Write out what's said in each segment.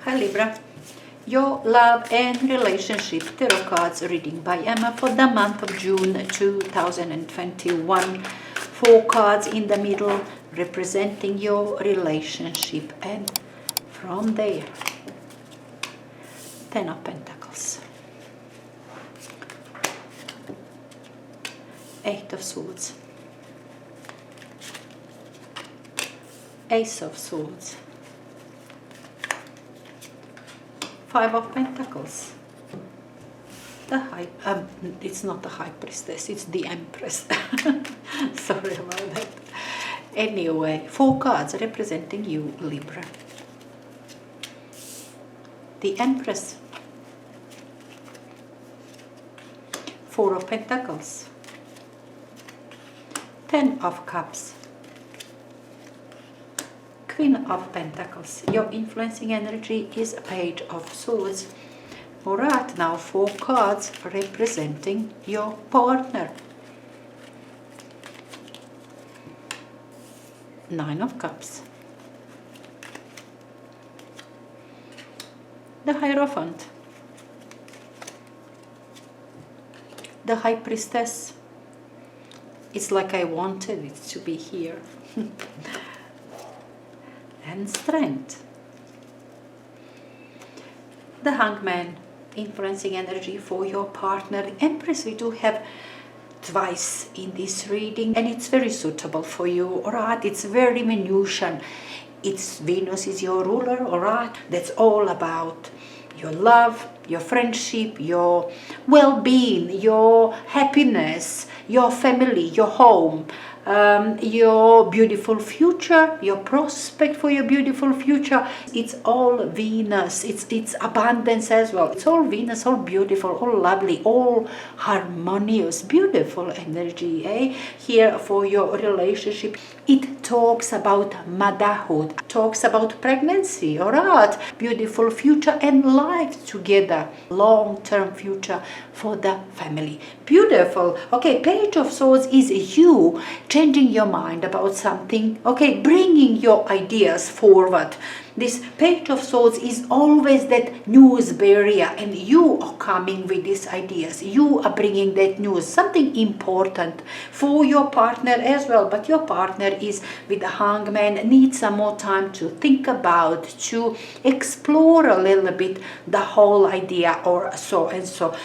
Hi Libra. Your love and relationship tarot cards reading by Emma for the month of June 2021. 4 cards in the middle representing your relationship, and from there 10 of Pentacles, 8 of Swords, Ace of Swords, 5 of Pentacles, it's not the High Priestess, it's the Empress. Sorry about that. Anyway, 4 cards representing you, Libra. The Empress, 4 of Pentacles, 10 of Cups, Queen of Pentacles. Your influencing energy is a Page of Swords. Alright, now 4 cards representing your partner. 9 of Cups, the Hierophant, the High Priestess. It's like I wanted it to be here. And Strength, the Hangman, influencing energy for your partner. Empress, we do have twice in this reading, and it's very suitable for you. Alright, it's very minutiae. It's Venus is your ruler. Alright, that's all about your love, your friendship, your well-being, your happiness, your family, your home, your beautiful future, your prospect for your beautiful future. It's all Venus. It's abundance as well. It's all Venus, all beautiful, all lovely, all harmonious, beautiful energy, eh? Here for your relationship. It talks about motherhood, talks about pregnancy, alright? Beautiful future and life together, long-term future for the family. Beautiful. Okay, Page of Swords is you changing your mind about something, okay, bringing your ideas forward. This Page of Swords is always that news barrier, and you are coming with these ideas. You are bringing that news, something important for your partner as well. But your partner is with the Hangman, needs some more time to think about, to explore a little bit the whole idea, or so and so.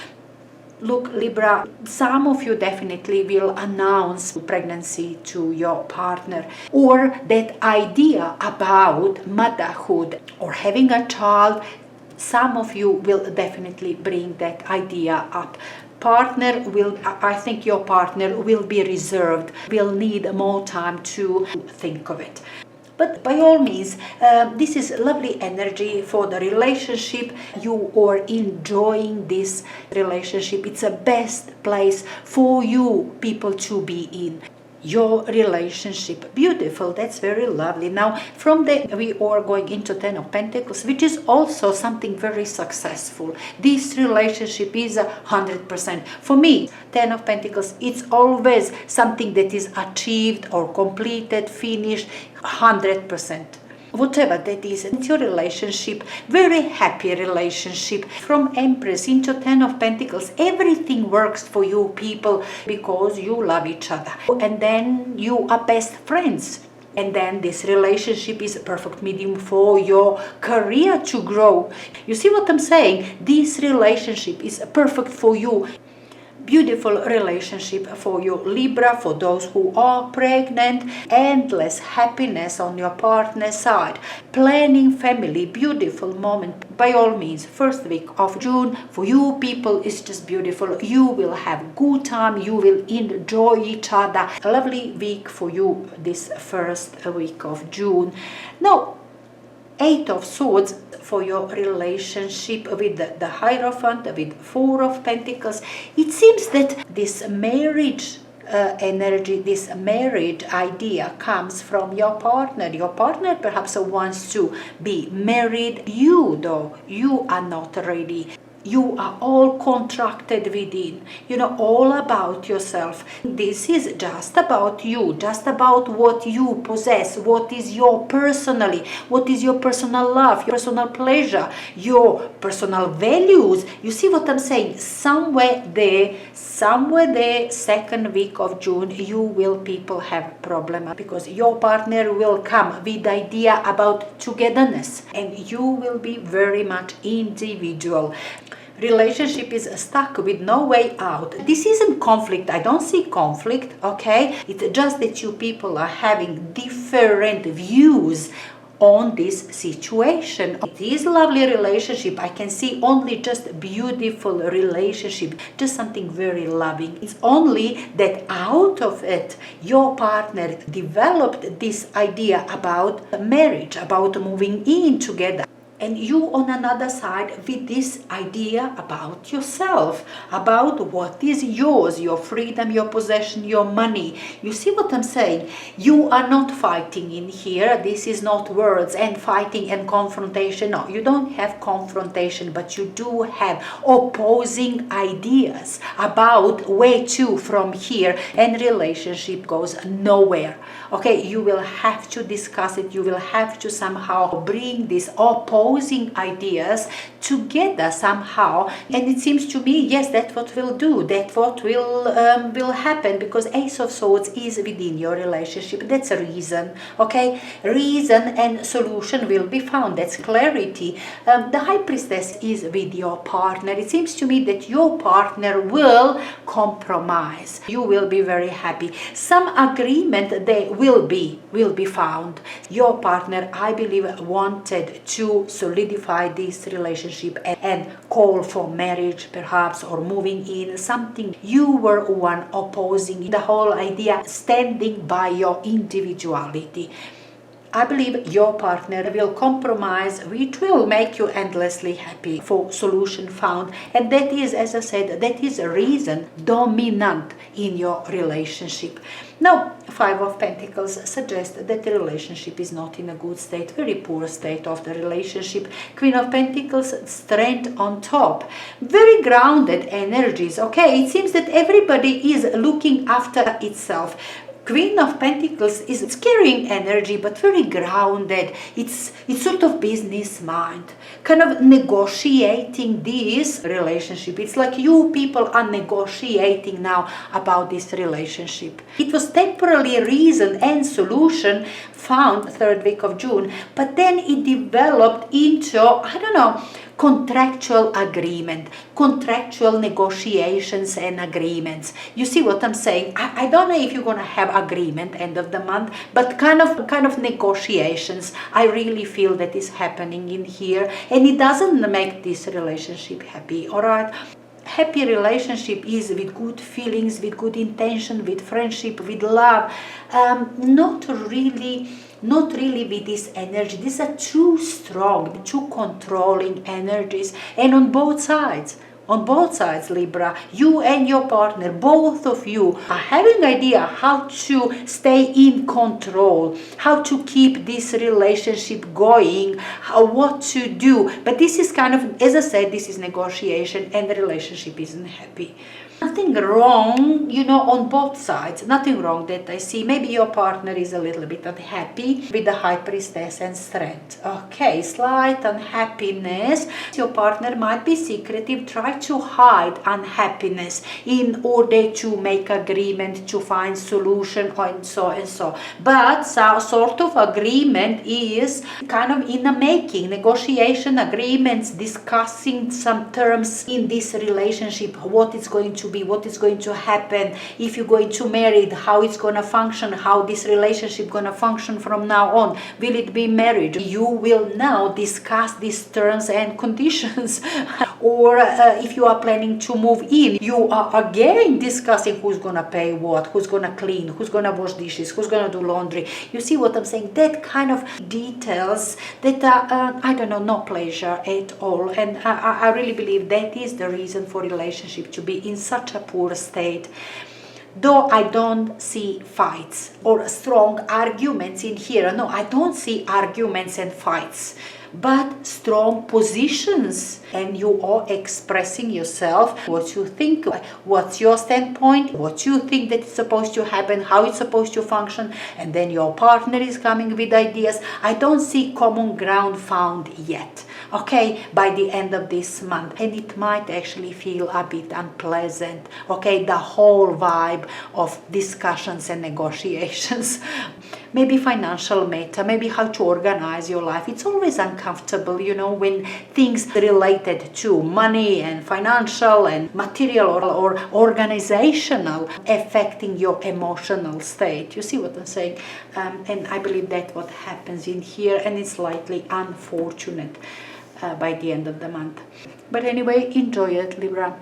Look, Libra, some of you definitely will announce pregnancy to your partner, or that idea about motherhood or having a child. Some of you will definitely bring that idea up. Partner will, I think your partner will be reserved, will need more time to think of it. But by all means, this is lovely energy for the relationship. You are enjoying this relationship. It's a best place for you people to be in. Your relationship, beautiful, that's very lovely. Now from there we are going into 10 of Pentacles, which is also something very successful. This relationship is 100%. For me, 10 of Pentacles, it's always something that is achieved or completed, finished, 100%. Whatever that is, it's your relationship, very happy relationship. From Empress into 10 of Pentacles, everything works for you people because you love each other. And then you are best friends. And then this relationship is a perfect medium for your career to grow. You see what I'm saying? This relationship is perfect for you. Beautiful relationship for you, Libra, for those who are pregnant. Endless happiness on your partner's side. Planning family, beautiful moment. By all means, first week of June for you people is just beautiful. You will have good time, you will enjoy each other. A lovely week for you this first week of June. Now, 8 of Swords for your relationship with the Hierophant, with 4 of Pentacles. It seems that this marriage energy, this marriage idea comes from your partner. Your partner perhaps wants to be married. You, though, you are not ready. You are all contracted within, all about yourself. This is just about you, just about what you possess, what is your personally, what is your personal love, your personal pleasure, your personal values. You see what I'm saying? Somewhere there, second week of June, you will people have problem because your partner will come with the idea about togetherness and you will be very much individual. Relationship is stuck with no way out. This isn't conflict. I don't see conflict, okay? It's just that you people are having different views on this situation. It is a lovely relationship. I can see only just beautiful relationship, just something very loving. It's only that out of it, your partner developed this idea about marriage, about moving in together. And you on another side with this idea about yourself, about what is yours, your freedom, your possession, your money. You see what I'm saying? You are not fighting in here. This is not words and fighting and confrontation. No, you don't have confrontation, but you do have opposing ideas about where to from here, and relationship goes nowhere. Okay, you will have to discuss it. You will have to somehow bring these opposing ideas together somehow. And it seems to me, yes, that's what we'll do. That's what will happen, because Ace of Swords is within your relationship. That's a reason. Okay, reason and solution will be found. That's clarity. The High Priestess is with your partner. It seems to me that your partner will compromise. You will be very happy. Some agreement there will be found. Your partner, I believe, wanted to solidify this relationship and call for marriage perhaps, or moving in, something. You were one opposing the whole idea, standing by your individuality. I believe your partner will compromise, which will make you endlessly happy for solution found. And that is, as I said, that is a reason dominant in your relationship. Now, Five of Pentacles suggests that the relationship is not in a good state, very poor state of the relationship. Queen of Pentacles, strength on top, very grounded energies, okay? It seems that everybody is looking after itself. Queen of Pentacles is carrying energy, but very grounded. It's sort of business mind, kind of negotiating this relationship. It's like you people are negotiating now about this relationship. It was temporarily reason and solution found third week of June, but then it developed into, I don't know, contractual agreement, contractual negotiations and agreements. You see what I'm saying? I don't know if you're gonna have agreement end of the month, but kind of negotiations. I really feel that is happening in here, and it doesn't make this relationship happy. All right. Happy relationship is with good feelings, with good intention, with friendship, with love. Not really with this energy. These are too strong, too controlling energies. And on both sides, Libra, you and your partner, both of you are having idea how to stay in control, how to keep this relationship going, what to do. But this is kind of, as I said, this is negotiation, and the relationship isn't happy. Nothing wrong, on both sides. Nothing wrong that I see. Maybe your partner is a little bit unhappy with the High Priestess and strength. Okay, slight unhappiness. Your partner might be secretive, try to hide unhappiness in order to make agreement, to find solution, and so. But some sort of agreement is kind of in the making. Negotiation agreements, discussing some terms in this relationship, what is going to be, what is going to happen, if you're going to marry, how it's going to function, how this relationship going to function from now on. Will it be marriage? You will now discuss these terms and conditions. Or if you are planning to move in, you are again discussing who's going to pay what, who's going to clean, who's going to wash dishes, who's going to do laundry. You see what I'm saying? That kind of details that are, I don't know, no pleasure at all. And I really believe that is the reason for relationship to be in such a poor state. Though I don't see fights or strong arguments in here. No, I don't see arguments and fights, but strong positions, and you are expressing yourself, what you think, what's your standpoint, what you think that is supposed to happen, how it's supposed to function, and then your partner is coming with ideas. I don't see common ground found yet, okay, by the end of this month, and it might actually feel a bit unpleasant, okay, the whole vibe of discussions and negotiations. Maybe financial matter, maybe how to organize your life. It's always uncomfortable, when things related to money and financial and material or organizational affecting your emotional state. You see what I'm saying? And I believe that's what happens in here, and it's slightly unfortunate by the end of the month. But anyway, enjoy it, Libra.